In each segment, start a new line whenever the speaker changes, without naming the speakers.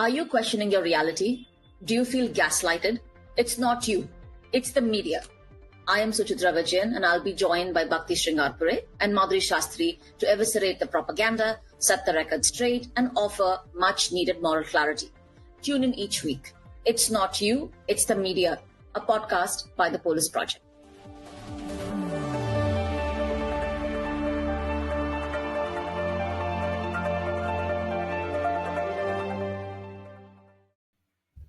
Are you questioning your reality? Do you feel gaslighted? It's not you, it's the media. I am Suchitra and I'll be joined by Bhakti and Madhuri Shastri to eviscerate the propaganda, set the record straight, and offer much needed moral clarity. Tune in each week. It's not you, it's the media, a podcast by the Polis Project.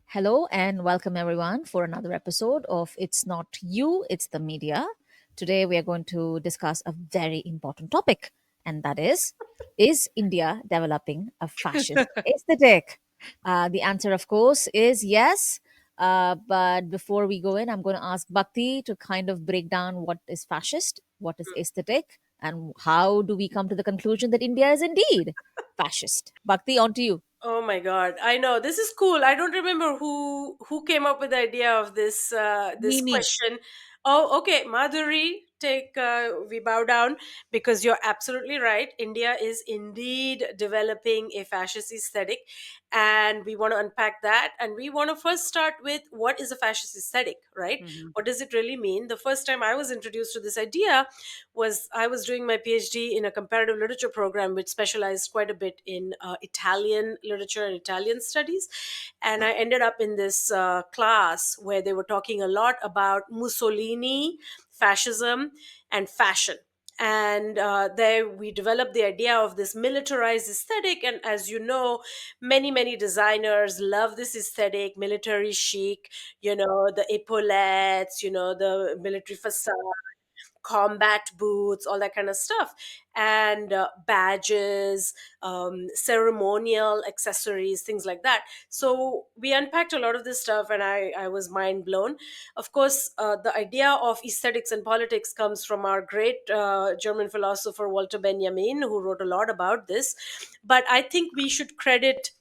Hello and welcome everyone for another episode of It's Not You, It's the Media. Today we are going to discuss a very important topic, and that is India developing a fascist aesthetic? The answer, of course, is yes. But before we go in, I'm going to ask Bhakti to kind of break down what is fascist, what is aesthetic, and how do we come to the conclusion that India is indeed fascist. Bhakti, on to you.
Oh my God! I know this is cool. I don't remember who came up with the idea of this
Me.
question. Oh, okay, Madhuri, take we bow down because you're absolutely right. India is indeed developing a fascist aesthetic, and we want to unpack that. And we want to first start with what is a fascist aesthetic, right?
Mhm.
What does it really mean? The first time I was introduced to this idea was I was doing my PhD in a comparative literature program, which specialized quite a bit in Italian literature and Italian studies. And I ended up in this class where they were talking a lot about Mussolini, fascism, and fashion. And there we developed the idea of this militarized aesthetic. And as you know, many designers love this aesthetic, military chic, the epaulettes, the military facade, combat boots, all that kind of stuff, and badges, ceremonial accessories, things like that. So we unpacked a lot of this stuff, and I was mind blown. Of course, the idea of aesthetics and politics comes from our great German philosopher Walter Benjamin, who wrote a lot about this. But I think we should credit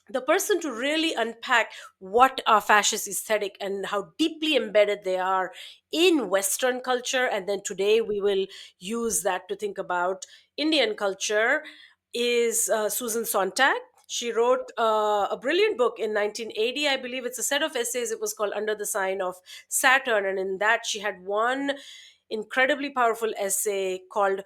the person to really unpack what are fascist aesthetic and how deeply embedded they are in Western culture. And then today we will use that to think about Indian culture is Susan Sontag. She wrote a brilliant book in 1980, I believe. It's a set of essays. It was called Under the Sign of Saturn. And in that, she had one incredibly powerful essay called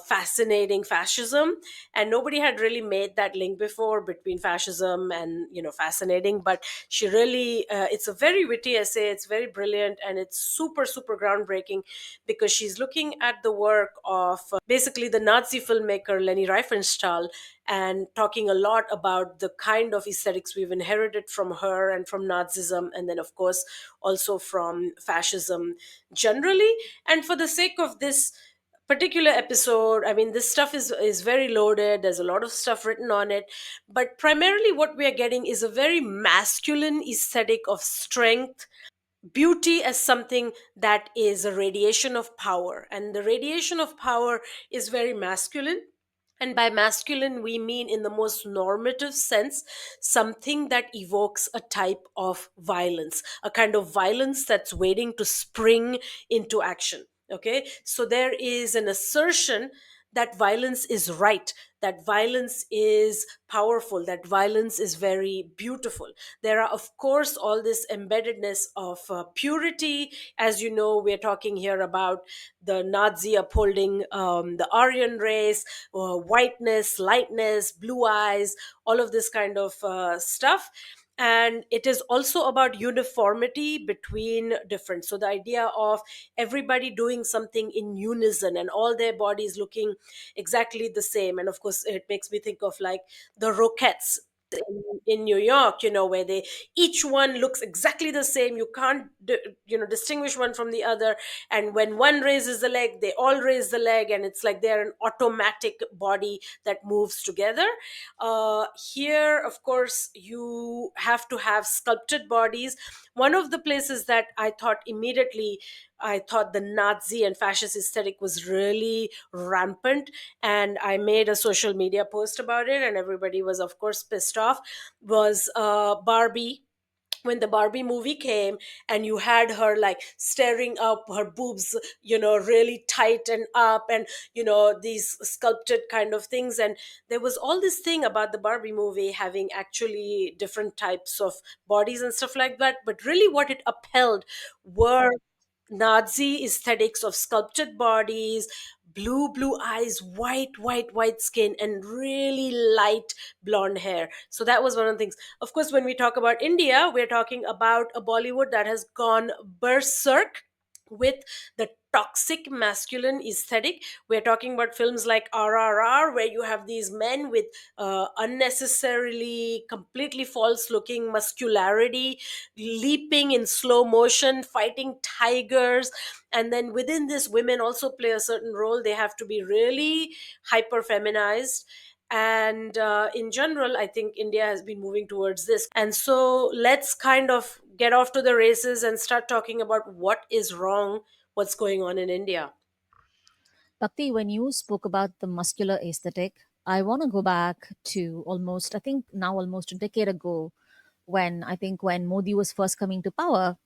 Fascinating Fascism. And nobody had really made that link before between fascism and fascinating. But she really it's a very witty essay. It's very brilliant, and it's super groundbreaking because she's looking at the work of basically the Nazi filmmaker Leni Riefenstahl, and talking a lot about the kind of aesthetics we've inherited from her and from Nazism, and then of course also from fascism generally. And for the sake of this particular episode, I mean, this stuff is very loaded. There's a lot of stuff written on it, but primarily what we are getting is a very masculine aesthetic of strength, beauty as something that is a radiation of power, and the radiation of power is very masculine. And by masculine, we mean in the most normative sense, something that evokes a type of violence, a kind of violence that's waiting to spring into action. Okay, so there is an assertion that violence is right, that violence is powerful, that violence is very beautiful. There are, of course, all this embeddedness of purity. As you know, we're talking here about the Nazi upholding the Aryan race, whiteness, lightness, blue eyes, all of this kind of stuff. And it is also about uniformity between different, so the idea of everybody doing something in unison and all their bodies looking exactly the same. And of course, it makes me think of like the Rockets in New York, where they each one looks exactly the same. You can't distinguish one from the other. And when one raises the leg, they all raise the leg, and it's like they're an automatic body that moves together. Here, of course, you have to have sculpted bodies. One of the places that I thought the Nazi and fascist aesthetic was really rampant, and I made a social media post about it, and everybody was, of course, pissed off, was Barbie when the Barbie movie came, and you had her like staring up, her boobs, really tight and up, and these sculpted kind of things. And there was all this thing about the Barbie movie having actually different types of bodies and stuff like that. But really, what it upheld were Nazi aesthetics of sculpted bodies, blue eyes, white skin, and really light blonde hair. So that was one of the things. Of course, when we talk about India, we're talking about a Bollywood that has gone berserk with the toxic masculine aesthetic. We're talking about films like RRR, where you have these men with unnecessarily completely false looking muscularity, leaping in slow motion, fighting tigers. And then within this, women also play a certain role. They have to be really hyper feminized. And in general, I think India has been moving towards this. And so let's kind of get off to the races and start talking about what is wrong, what's going on in India.
Bhakti, when you spoke about the muscular aesthetic, I want to go back to almost, I think now almost a decade ago, when I think when Modi was first coming to power.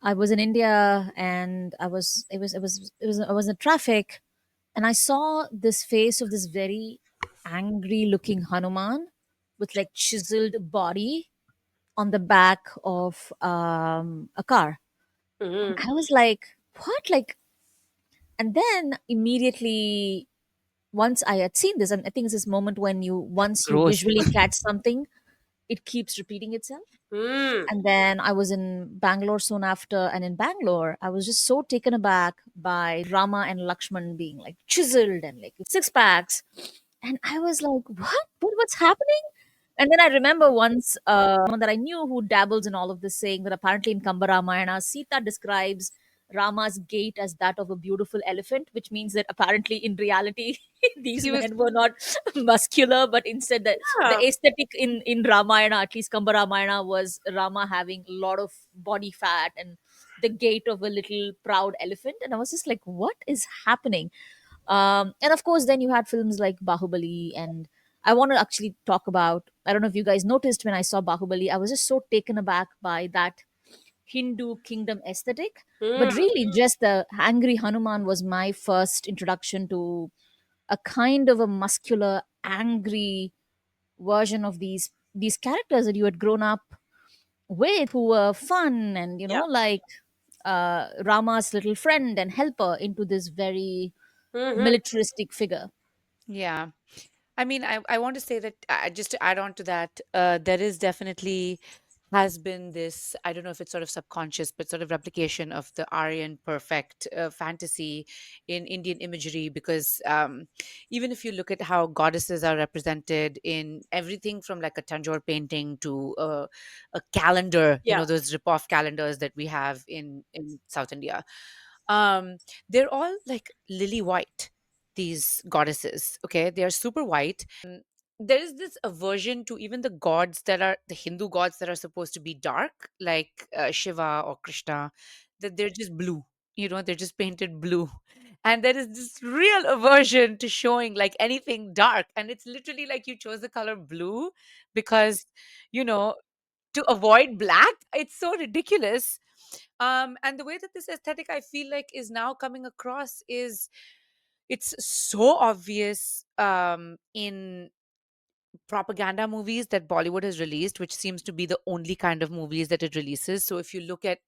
I was in India, and I was in traffic, and I saw this face of this very angry looking Hanuman with like chiseled body on the back of a car. And
Hmm.
I was like, what? Like, and then immediately, once I had seen this, and I think it's this moment when once you
Gross.
visually catch something, it keeps repeating itself.
Hmm.
And then I was in Bangalore soon after, and in Bangalore, I was just so taken aback by Rama and Lakshman being like chiseled and like with six packs. And I was like, what's happening? And then I remember once someone that I knew who dabbles in all of this saying that apparently in Kamba Ramayana, Sita describes Rama's gait as that of a beautiful elephant, which means that apparently in reality, these
He was
men were not muscular, but instead the
Yeah.
aesthetic in Ramayana, at least Kamba Ramayana, was Rama having a lot of body fat and the gait of a little proud elephant. And I was just like, what is happening? And of course, then you had films like Bahubali. And I want to actually talk about, I don't know if you guys noticed when I saw Bahubali, I was just so taken aback by that Hindu kingdom aesthetic.
Hmm.
But really, just the angry Hanuman was my first introduction to a kind of a muscular, angry version of these characters that you had grown up with, who were fun and
Yeah.
like Rama's little friend and helper, into this very
Hmm.
militaristic figure.
Yeah. I mean, I want to say that just to add on to that, there is definitely has been this, I don't know if it's sort of subconscious, but sort of replication of the Aryan perfect fantasy in Indian imagery. Because even if you look at how goddesses are represented in everything from like a Tanjore painting to a calendar,
Yeah.
those rip-off calendars that we have in South India, um, they're all like lily white, these goddesses. Okay, they are super white. There is this aversion to even the gods that are the Hindu gods that are supposed to be dark, like Shiva or Krishna, that they're just blue. They're just painted blue. And there is this real aversion to showing like anything dark. And it's literally like you chose the color blue because, you know, to avoid black. It's so ridiculous. And the way that this aesthetic I feel like is now coming across is it's so obvious in propaganda movies that Bollywood has released, which seems to be the only kind of movies that it releases. So if you look at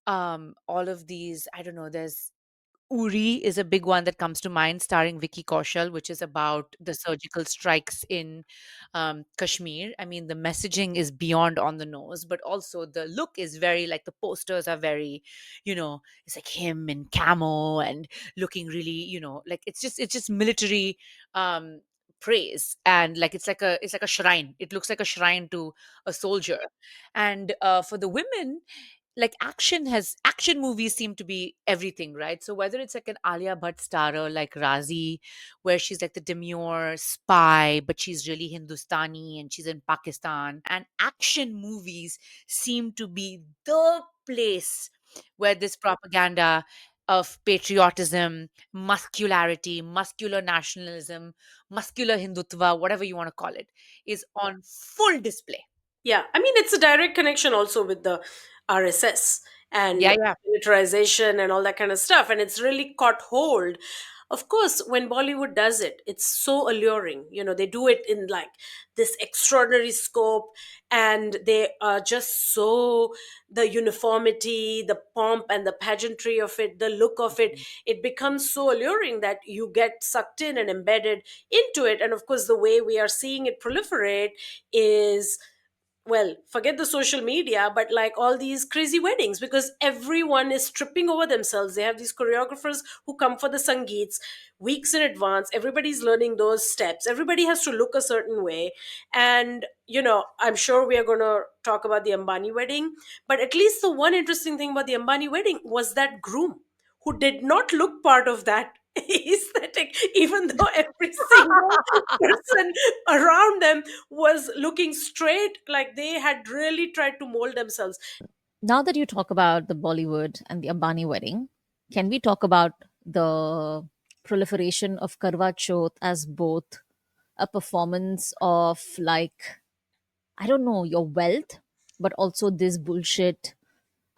all of these, I don't know, there's Uri is a big one that comes to mind, starring Vicky Kaushal, which is about the surgical strikes in Kashmir. I mean, the messaging is beyond on the nose, but also the look is very like the posters are very, it's like him in camo and looking really, like it's just military um, praise, and like it's like a shrine. It looks like a shrine to a soldier, and for the women, like action movies seem to be everything, right? So whether it's like an Alia Bhatt starrer like Razi, where she's like the demure spy but she's really Hindustani and she's in Pakistan, and action movies seem to be the place where this propaganda of patriotism, muscularity, muscular nationalism, muscular Hindutva, whatever you want to call it, is on full display.
Yeah, I mean, it's a direct connection also with the RSS
Yeah,
and
yeah.
militarization and all that kind of stuff. And it's really caught hold. Of course, when Bollywood does it, it's so alluring. They do it in like this extraordinary scope, and they are just so, the uniformity, the pomp, and the pageantry of it, the look of it, it becomes so alluring that you get sucked in and embedded into it. And of course, the way we are seeing it proliferate is, well, forget the social media, but like all these crazy weddings, because everyone is tripping over themselves. They have these choreographers who come for the sangeets weeks in advance. Everybody's learning those steps. Everybody has to look a certain way. And, I'm sure we are going to talk about the Ambani wedding, but at least the one interesting thing about the Ambani wedding was that groom who did not look part of that aesthetic, even though every single person around them was looking straight, like they had really tried to mold themselves.
Now that you talk about the Bollywood and the Ambani wedding, can we talk about the proliferation of Karwa Chauth as both a performance of, like, I don't know, your wealth, but also this bullshit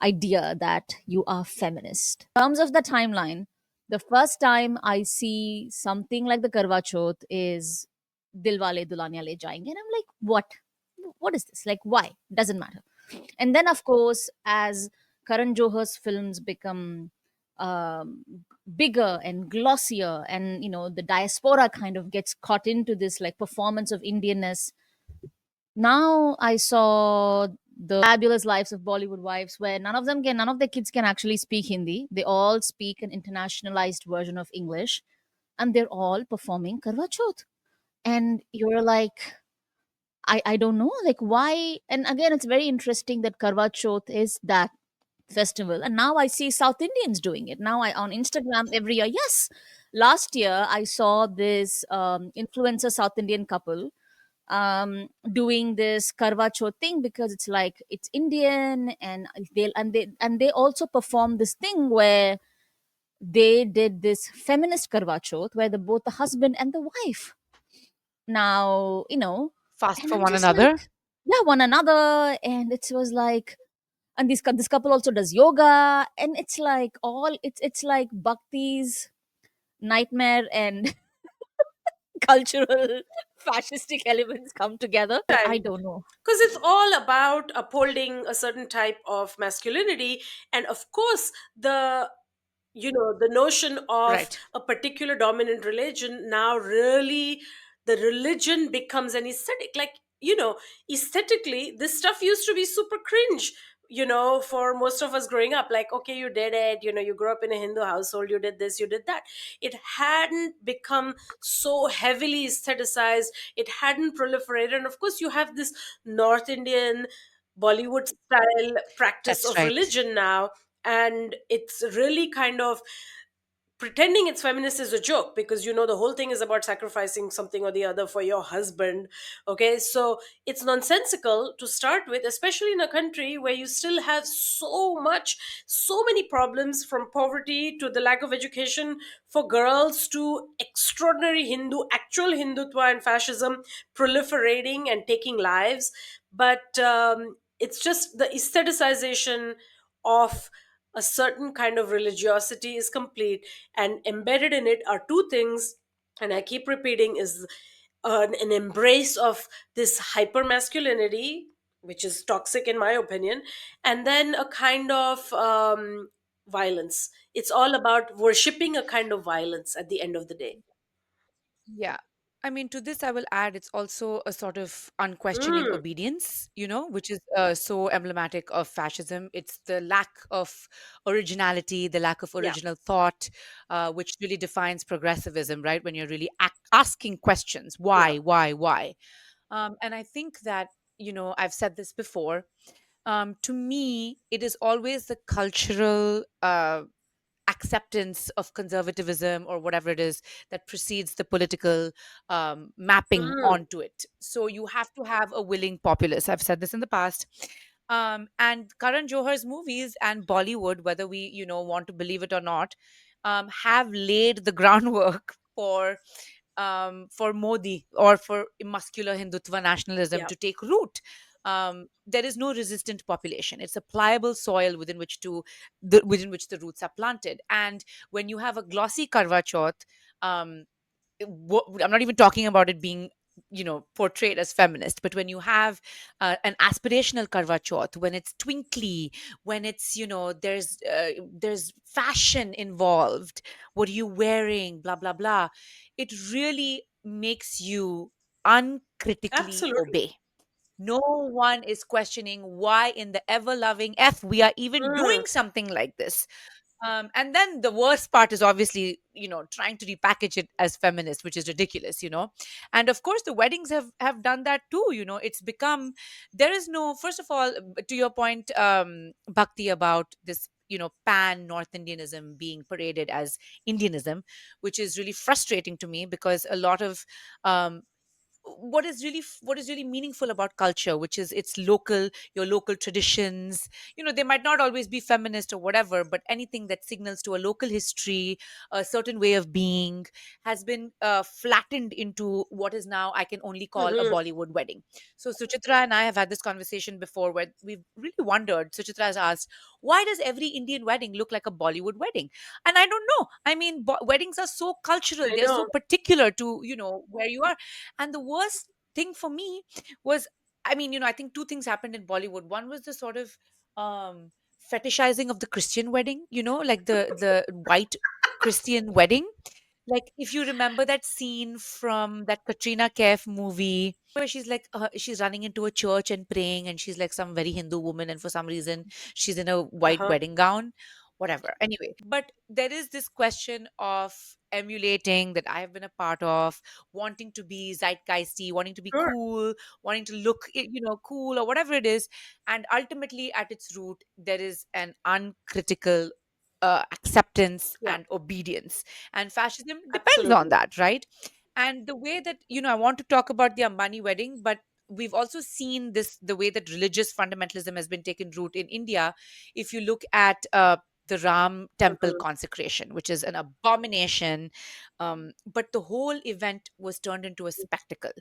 idea that you are feminist? In terms of the timeline, the first time I see something like the Karwa Chauth is Dilwale Dulhania Le Jayenge. And I'm like, what? What is this? Like, why? Doesn't matter. And then, of course, as Karan Johar's films become um, bigger and glossier, and the diaspora kind of gets caught into this like performance of Indianness. Now I saw the Fabulous Lives of Bollywood Wives, where none of the kids can actually speak Hindi. They all speak an internationalized version of English, and they're all performing Karwa Chauth. And you're like, I don't know, like, why? And again, it's very interesting that Karwa Chauth is that festival, and now I see South Indians doing it. Now I on Instagram every year. Yes, last year I saw this influencer South Indian couple doing this Karwa Chauth thing, because it's like it's Indian, and they also perform this thing where they did this feminist Karwa Chauth where both the husband and the wife now,
Fast
and
for
I'm
one
just like,
another.
yeah, one another. And it was like, and this couple also does yoga, and it's like all it's like Bhakti's nightmare and cultural fascistic elements come together. I
Time,
don't know.
because it's all about upholding a certain type of masculinity. And of course, the notion of
Right.
a particular dominant religion, now really the religion becomes an aesthetic. Like, aesthetically, this stuff used to be super cringe, for most of us growing up. Like, okay, you did it, you grew up in a Hindu household, you did this, you did that. It hadn't become so heavily aestheticized, it hadn't proliferated. And of course, you have this North Indian Bollywood style practice
That's
of
right.
religion now, and it's really kind of pretending it's feminist is a joke, because the whole thing is about sacrificing something or the other for your husband. Okay, so it's nonsensical to start with, especially in a country where you still have so many problems, from poverty to the lack of education for girls to extraordinary actual Hindutva and fascism proliferating and taking lives. But it's just the aestheticization of a certain kind of religiosity is complete, and embedded in it are two things, and I keep repeating, is an embrace of this hyper masculinity, which is toxic in my opinion, and then a kind of violence. It's all about worshipping a kind of violence at the end of the day.
Yeah. I mean, to this, I will add it's also a sort of unquestioning
Mm,
obedience, which is so emblematic of fascism. It's the lack of originality, the lack of
yeah.
original thought, which really defines progressivism, right? When you're really asking questions,
Yeah.
why? And I think that, I've said this before. To me, it is always the cultural acceptance of conservatism or whatever it is that precedes the political mapping
Mm,
onto it. So you have to have a willing populace. I've said this in the past. And Karan Johar's movies and Bollywood, whether we want to believe it or not, have laid the groundwork for Modi or for muscular Hindutva nationalism
yeah.
to take root. there is no resistant population. It's a pliable soil within which the roots are planted. And when you have a glossy Karwa Chauth, um, I'm not even talking about it being, portrayed as feminist, but when you have an aspirational Karwa Chauth, when it's twinkly, when it's, there's fashion involved, what are you wearing, blah blah blah, it really makes you uncritically
Absolutely.
obey. No one is questioning why in the ever loving F we are even doing
Mm,
something like this. And then the worst part is obviously, trying to repackage it as feminist, which is ridiculous. And of course, the weddings have done that too. It's become, there is no, first of all, to your point, Bhakti, about this, pan North Indianism being paraded as Indianism, which is really frustrating to me, because a lot of um, what is really meaningful about culture, which is its local, your local traditions, they might not always be feminist or whatever, but anything that signals to a local history, a certain way of being, has been flattened into what is now, I can only call, a
mhm.
Bollywood wedding. So Suchitra and I have had this conversation before, where we've really wondered. Suchitra has asked, why does every Indian wedding look like a Bollywood wedding? And I don't know. I mean, weddings are so cultural,
I
they're so
know.
particular to, where you are. And the worst thing for me was, I mean, I think two things happened in Bollywood. One was the sort of um fetishizing of the Christian wedding, like the white Christian wedding. Like, if you remember that scene from that Katrina Kaif movie, where she's like, she's running into a church and praying, and she's like some very Hindu woman, and for some reason she's in a white
Uh-huh.
wedding gown, whatever. Anyway, but there is this question of emulating that I have been a part of, wanting to be zeitgeisty, wanting to be
Sure.
cool, wanting to look, cool, or whatever it is. And ultimately, at its root, there is an uncritical acceptance
Yeah,
and obedience. And fascism depends on
absolutely.
that, right? And the way that, I want to talk about the Ambani wedding, but we've also seen this, the way that religious fundamentalism has been taken root in India. If you look at the Ram temple
Mhm.
consecration, which is an abomination, but the whole event was turned into a spectacle.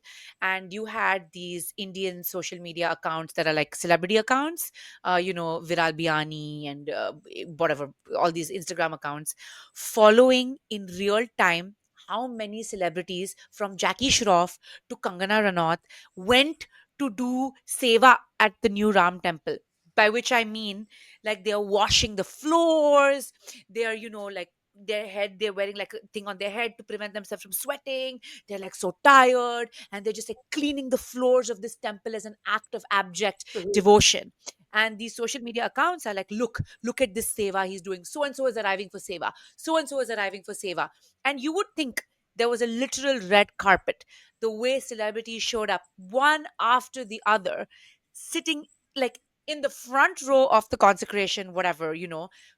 And you had these Indian social media accounts that are like celebrity accounts, Viral Biani and whatever, all these Instagram accounts, following in real time how many celebrities from Jackie Shroff to Kangana Ranaut went to do seva at the new Ram temple. By which I mean, like, they're washing the floors, they're, like, they're wearing like a thing on their head to prevent themselves from sweating. They're like so tired, and they're just like cleaning the floors of this temple as an act of abject
Mhm.
devotion. And these social media accounts are like, look at this seva he's doing. So and so is arriving for seva. So and so is arriving for seva. And you would think there was a literal red carpet. The way celebrities showed up one after the other, sitting like in the front row of the consecration, whatever,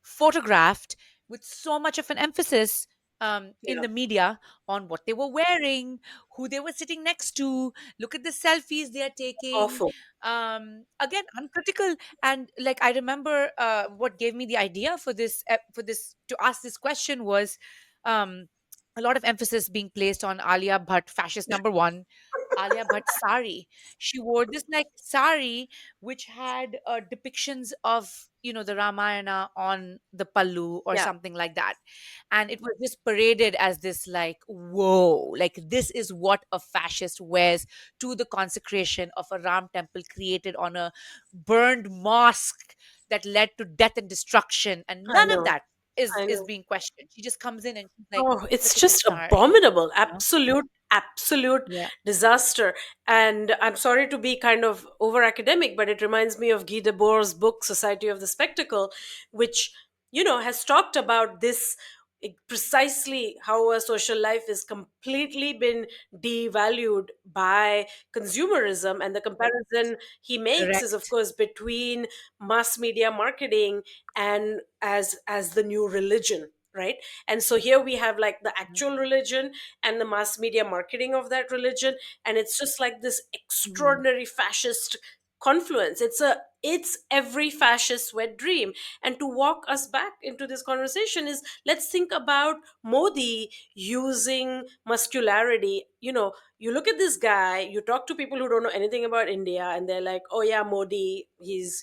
photographed with so much of an emphasis in
Yeah,
the media on what they were wearing, who they were sitting next to. Look at the selfies they are taking.
awful.
Again, uncritical. And like, I remember what gave me the idea for this to ask this question was um, a lot of emphasis being placed on Alia Bhatt, fascist number one. Alia Bhatt sari. She wore this like sari which had depictions of, the Ramayana on the pallu or
Yeah,
something like that. And it was just paraded as this, like, whoa, like, this is what a fascist wears to the consecration of a Ram temple created on a burned mosque that led to death and destruction. And
I
none of
know.
that is
I
is
know.
being questioned. She just comes in and she's like,
Oh, it's
look at this
just
sari.
abominable.
You know?
Absolute
Yeah.
disaster. And I'm sorry to be kind of over academic, but it reminds me of Guy Debord's book, Society of the Spectacle, which, has talked about this, precisely how a social life is completely been devalued by consumerism. And the comparison he makes is, of
Correct.
course, between mass media marketing and as the new religion, right? And so here we have like the
Mhm.
actual religion and the mass media marketing of that religion, and it's just like this
Mhm.
extraordinary fascist confluence. It's a it's every fascist's wet dream. And to walk us back into this conversation is, let's think about Modi using muscularity. You look at this guy, you talk to people who don't know anything about India, and they're like, oh yeah, Modi, he's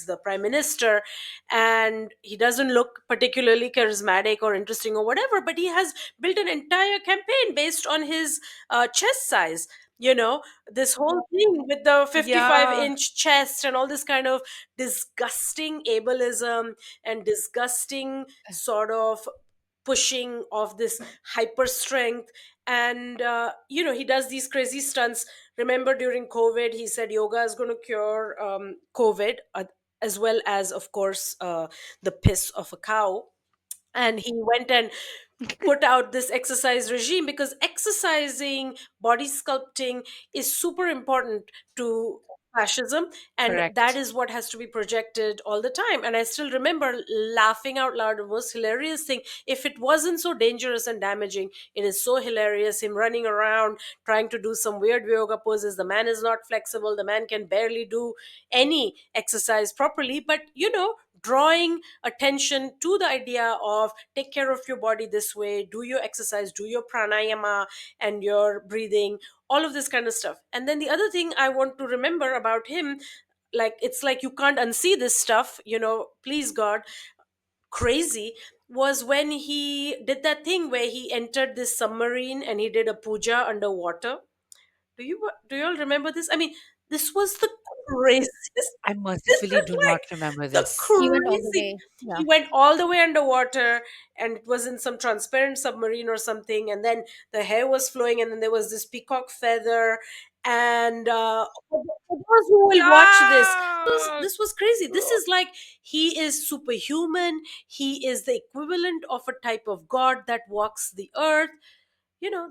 the prime minister, and he doesn't look particularly charismatic or interesting or whatever, but he has built an entire campaign based on his chest size. This whole thing with the 55
Yeah,
inch chest and all this kind of disgusting ableism and disgusting sort of pushing of this hyper strength. And he does these crazy stunts. Remember, during COVID, he said yoga is going to cure COVID, as well as, of course, the piss of a cow. And he went and put out this exercise regime, because exercising, body sculpting is super important to fascism, and that
correct.
is what has to be projected all the time. And I still remember laughing out loud. The most hilarious thing, if it wasn't so dangerous and damaging, it is so hilarious, him running around trying to do some weird yoga poses. The man is not flexible, the man can barely do any exercise properly, but drawing attention to the idea of take care of your body this way, do your exercise, do your pranayama and your breathing, all of this kind of stuff. And then the other thing I want to remember about him, like, it's like you can't unsee this stuff, please God, crazy, was when he did that thing where he entered this submarine and he did a puja underwater. Do you all remember this? I mean, this was the craziest.
I
This
mercifully
is
do
like
not remember
the
this.
He went all the
crazy.
way. Yeah.
He went all the way underwater, and it was in some transparent submarine or something. And then the hair was flowing, and then there was this peacock feather. And for those who will watch this,
Yeah.
this was crazy. This is like, he is superhuman. He is the equivalent of a type of god that walks the earth.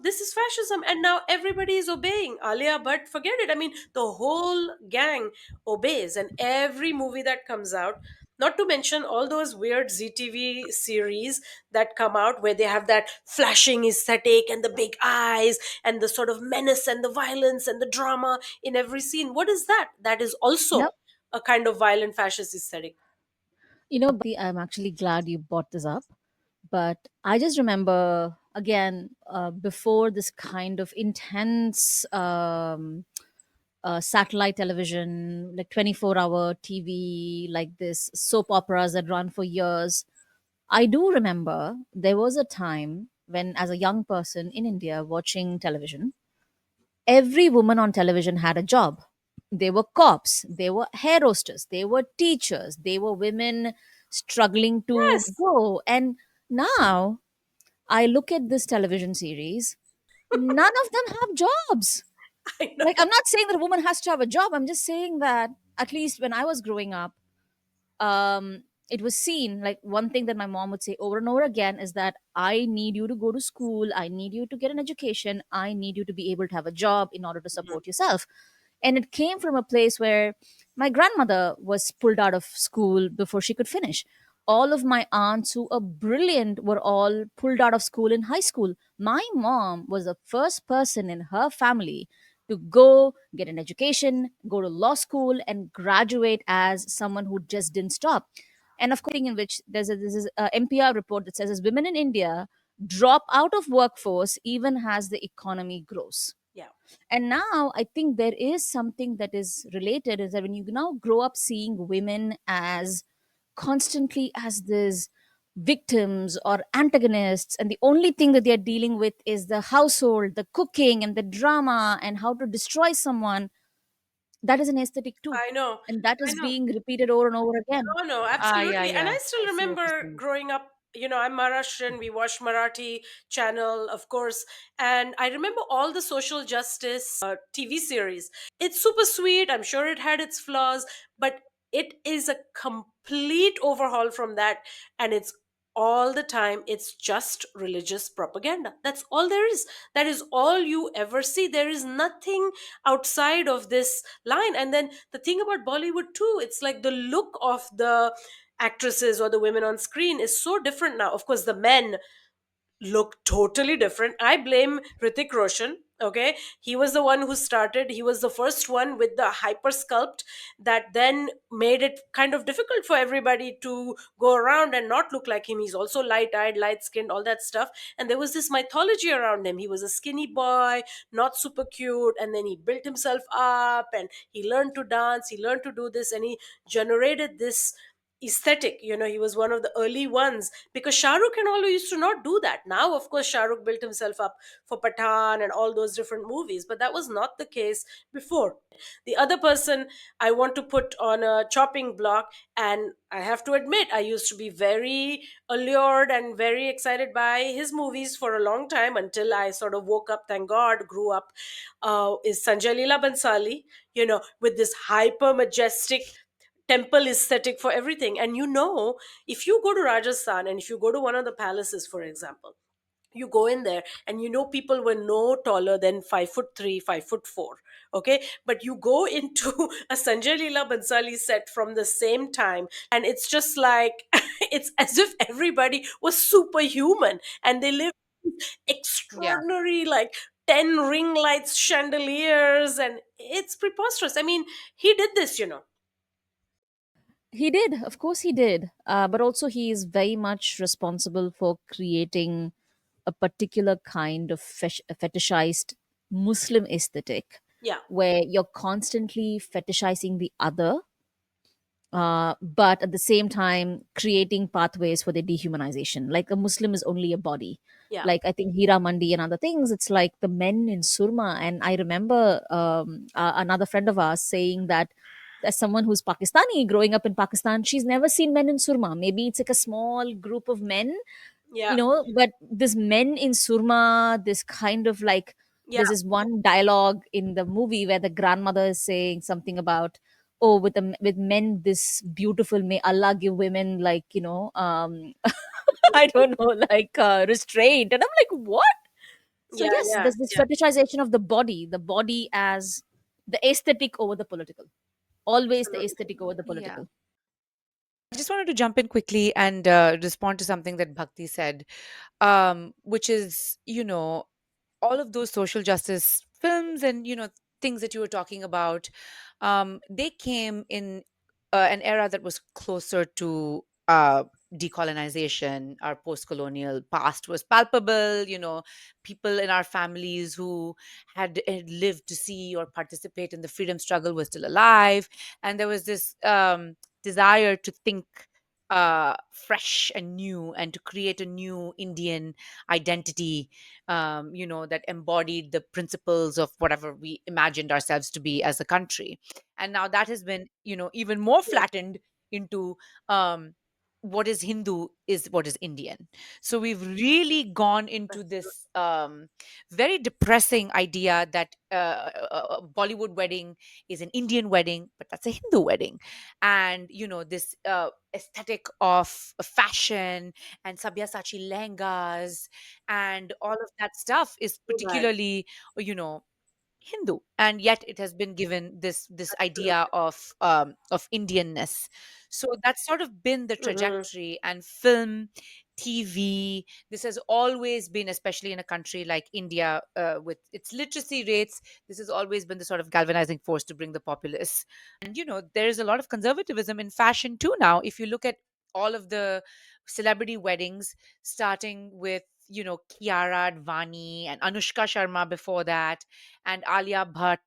This is fascism, and now everybody is obeying. Alia Bhatt, forget it. I mean, the whole gang obeys, and every movie that comes out, not to mention all those weird ZTV series that come out where they have that flashing aesthetic and the big eyes and the sort of menace and the violence and the drama in every scene. What is that? That is also
Yep.
a kind of violent fascist aesthetic.
Bhakti, I'm actually glad you brought this up. But I just remember, again, before this kind of intense satellite television, like 24-hour TV, like this soap operas that run for years, I do remember there was a time when, as a young person in India watching television, every woman on television had a job. They were cops, they were hair hostess, they were teachers, they were women struggling to
Yes.
grow. And now I look at this television series, none of them have jobs.
I
Like,
know.
I'm not saying that a woman has to have a job. I'm just saying that, at least when I was growing up, it was seen, like, one thing that my mom would say over and over again is that I need you to go to school, I need you to get an education, I need you to be able to have a job in order to
Mhm.
support yourself. And it came from a place where my grandmother was pulled out of school before she could finish. All of my aunts who are brilliant were all pulled out of school in high school. My mom was the first person in her family to go get an education, go to law school, and graduate as someone who just didn't stop. And of course, in which there's a NPR report that says as women in India drop out of workforce even as the economy grows.
Yeah.
And now I think there is something that is related, is that when you now grow up seeing women as constantly as these victims or antagonists, and the only thing that they're dealing with is the household, the cooking, and the drama, and how to destroy someone, that is an aesthetic too.
I know.
And that
I
is
know.
being repeated over and over again.
No, no,
Yeah,
absolutely. And I
yeah.
still
I see what you're
remember
saying.
growing up, I'm Maharashtrian, we watched Marathi channel, of course. And I remember all the social justice TV series. It's super sweet. I'm sure it had its flaws, but it is a complete overhaul from that. And it's all the time, it's just religious propaganda. That's all there is. That is all you ever see. There is nothing outside of this line. And then the thing about Bollywood too, it's like the look of the actresses or the women on screen is so different now. Of course, the men look totally different. I blame Hrithik Roshan. Okay, he was the one who started. He was the first one with the hyper sculpt that then made it kind of difficult for everybody to go around and not look like him. He's also light eyed, light skinned, all that stuff. And there was this mythology around him. He was a skinny boy, not super cute, and then he built himself up and he learned to dance, he learned to do this, and he generated this aesthetic. He was one of the early ones, because Shah Rukh and all used to not do that. Now, of course, Shah Rukh built himself up for Pathan and all those different movies, but that was not the case before. The other person I want to put on a chopping block, and I have to admit, I used to be very allured and very excited by his movies for a long time, until I sort of woke up, thank God, grew up, is Sanjay Leela Bansali, with this hyper majestic temple aesthetic for everything. And if you go to Rajasthan and if you go to one of the palaces, for example, you go in there and people were no taller than 5'3", 5'4". Okay, but you go into a Sanjay Leela Bansali set from the same time, and it's just like it's as if everybody was superhuman, and they live
Yeah.
extraordinary, like 10 ring lights, chandeliers, and it's preposterous. I mean, he did this.
He did, of course, he did. But also, he is very much responsible for creating a particular kind of fetishized Muslim aesthetic,
Yeah.
where you're constantly fetishizing the other, but at the same time creating pathways for their dehumanization. Like a Muslim is only a body.
Yeah.
Like I think Hira Mandi and other things, it's like the men in Surma. And I remember another friend of ours saying that, as someone who's Pakistani growing up in Pakistan, she's never seen men in Surma. Maybe it's like a small group of men,
Yeah.
but this men in Surma, this kind of like,
Yeah.
there's this one dialogue in the movie where the grandmother is saying something about, oh, with men this beautiful, may Allah give women, like, I don't know, like restraint. And I'm like, what? So
Yeah.
yes,
Yeah.
there's this
Yeah.
fetishization of the body as the aesthetic over the political, always the
Absolutely.
aesthetic over the
Yeah.
political.
I just wanted to jump in quickly and respond to something that Bhakti said, which is, all of those social justice films and, things that you were talking about, they came in an era that was closer to decolonization. Our post-colonial past was palpable. People in our families who had lived to see or participate in the freedom struggle were still alive, and there was this desire to think fresh and new, and to create a new Indian identity, that embodied the principles of whatever we imagined ourselves to be as a country. And now that has been, even more
Yeah.
flattened into, what is Hindu is what is Indian. So we've really gone into this very depressing idea that a Bollywood wedding is an Indian wedding, but that's a Hindu wedding. And, this aesthetic of fashion and Sabyasachi lehengas and all of that stuff is
So bad.
particularly, you know, Hindu, and yet it has been given this idea
Absolutely.
of Indianness. So that's sort of been the
Hmm.
trajectory. And film, TV, this has always been, especially in a country like India, with its literacy rates, this has always been the sort of galvanizing force to bring the populace. And there is a lot of conservatism in fashion too now. If you look at all of the celebrity weddings, starting with Kiara Advani and Anushka Sharma before that, and Alia Bhatt.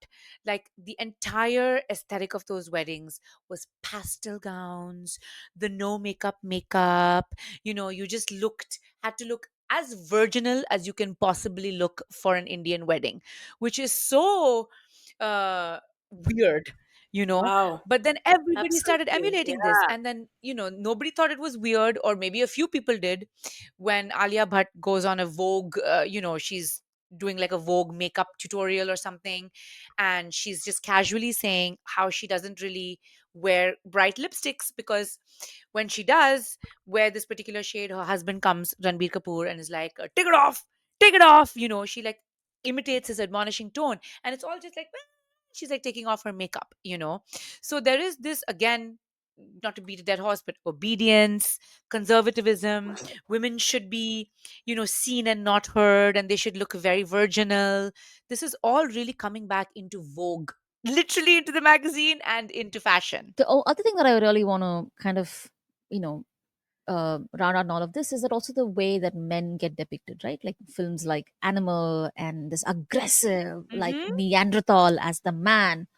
Like the entire aesthetic of those weddings was pastel gowns, the no makeup. You just had to look as virginal as you can possibly look for an Indian wedding, which is so weird, you know.
Wow.
But then everybody started
Absolutely.
emulating this,
Yeah.
and then nobody thought it was weird, or maybe a few people did, when Alia Bhatt goes on a Vogue. She's doing like a Vogue makeup tutorial or something, and she's just casually saying how she doesn't really wear bright lipsticks, because when she does wear this particular shade, her husband comes, Ranbir Kapoor, and is like, take it off, take it off. She like imitates his admonishing tone, and it's all just like, she's like taking off her makeup. So there is this again not to beat a dead horse, but obedience, conservatism. Women should be, seen and not heard, and they should look very virginal. This is all really coming back into vogue, literally into the magazine and into fashion.
The other thing that I really want to kind of, you know, round out in all of this is that also the way that men get depicted, right? Like films like Animal and this aggressive, like
Hmm.
Neanderthal as the man.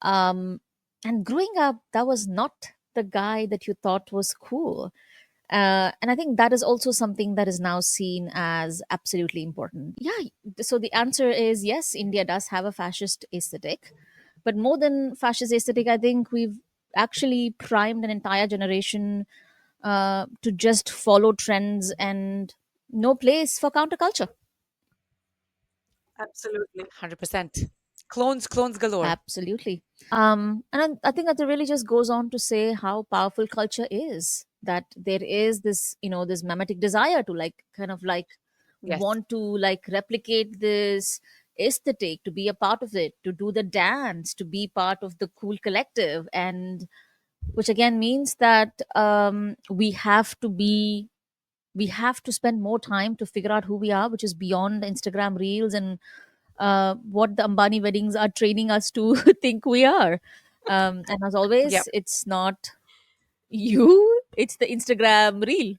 Um, and growing up, that was not the guy that you thought was cool. And I think that is also something that is now seen as absolutely important. Yeah. So the answer is yes, India does have a fascist aesthetic. But more than fascist aesthetic, I think we've actually primed an entire generation to just follow trends and no place for counterculture.
Absolutely.
100%. Clones galore.
Absolutely. And I think that it really just goes on to say how powerful culture is. That there is this, this mimetic desire to like kind of like
Yes.
want to like replicate this aesthetic, to be a part of it, to do the dance, to be part of the cool collective, and which again means that we have to spend more time to figure out who we are, which is beyond Instagram reels and what the Ambani weddings are training us to think we are. And as always,
Yep.
it's not you, it's the Instagram reel.